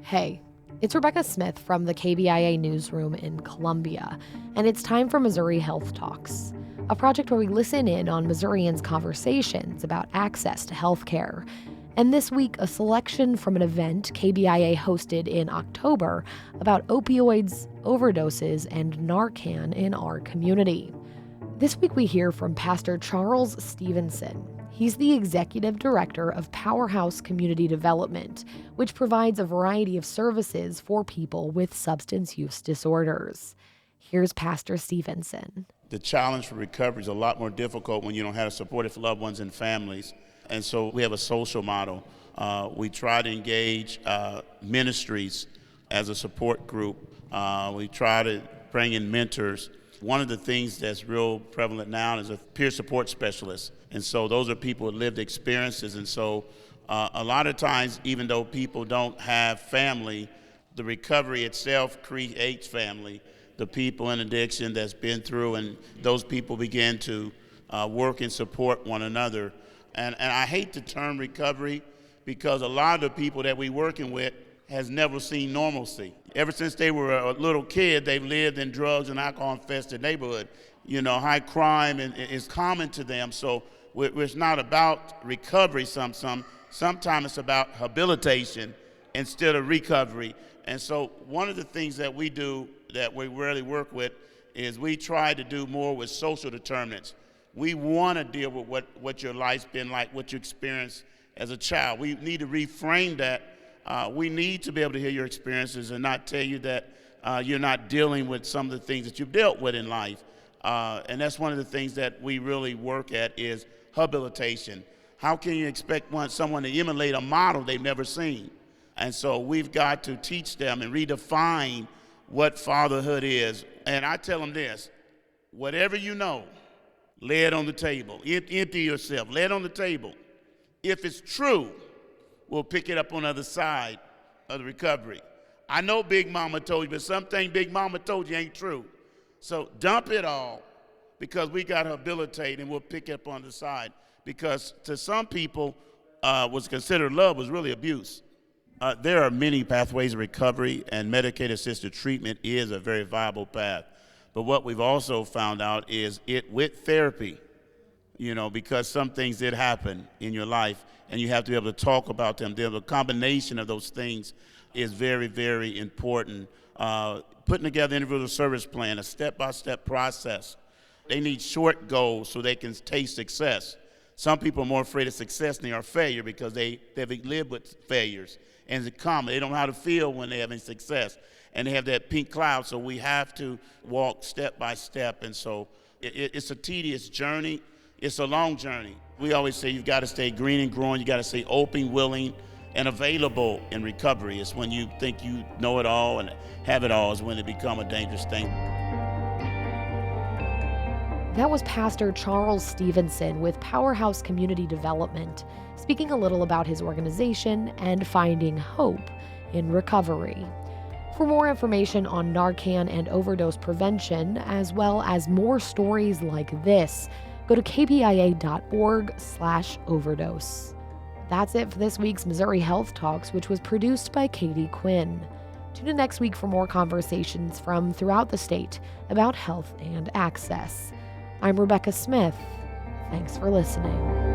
Hey, it's Rebecca Smith from the KBIA newsroom in Columbia, and it's time for Missouri Health Talks, a project where we listen in on Missourians' conversations about access to health care. And this week, a selection from an event KBIA hosted in October about opioids, overdoses, and Narcan in our community. This week, we hear from Pastor Charles Stephenson. He's the executive director of Powerhouse Community Development, which provides a variety of services for people with substance use disorders. Here's Pastor Stephenson. The challenge for recovery is a lot more difficult when you don't have supportive loved ones and families. And so we have a social model. We try to engage ministries as a support group. We try to bring in mentors. One of the things that's real prevalent now is a peer support specialist. And so those are people with lived experiences. And so a lot of times, even though people don't have family, the recovery itself creates family. The people in addiction that's been through, and those people begin to work and support one another. And I hate the term recovery because a lot of the people that we're working with has never seen normalcy. Ever since they were a little kid, they've lived in drugs and alcohol-infested neighborhood. You know, high crime is common to them. So it's not about recovery. Sometimes it's about habilitation instead of recovery. And so one of the things that we do that we rarely work with is we try to do more with social determinants. We want to deal with what your life's been like, what you experienced as a child. We need to reframe that. We need to be able to hear your experiences and not tell you that you're not dealing with some of the things that you've dealt with in life. And that's one of the things that we really work at is habilitation. How can you expect someone to emulate a model they've never seen? And so we've got to teach them and redefine what fatherhood is. And I tell them this: whatever you know, lay it on the table. Empty yourself. Lay it on the table. If it's true, we'll pick it up on the other side of the recovery. I know Big Mama told you, but something Big Mama told you ain't true. So dump it all because we got to habilitate, and we'll pick it up on the side. Because to some people, what's considered love was really abuse. There are many pathways of recovery, and medicated-assisted treatment is a very viable path. But what we've also found out is with therapy, because some things did happen in your life, and you have to be able to talk about them. The combination of those things is very, very important. Putting together an individual service plan, a step-by-step process. They need short goals so they can taste success. Some people are more afraid of success than they are failure because they've lived with failures. And it's common. They don't know how to feel when they're having success. And they have that pink cloud, so we have to walk step by step. And so it's a tedious journey. It's a long journey. We always say you've got to stay green and growing. You got to stay open, willing, and available in recovery. It's when you think you know it all and have it all is when it becomes a dangerous thing. That was Pastor Charles Stephenson with Powerhouse Community Development, speaking a little about his organization and finding hope in recovery. For more information on Narcan and overdose prevention, as well as more stories like this, go to kbia.org/overdose. That's it for this week's Missouri Health Talks, which was produced by Katie Quinn. Tune in next week for more conversations from throughout the state about health and access. I'm Rebecca Smith. Thanks for listening.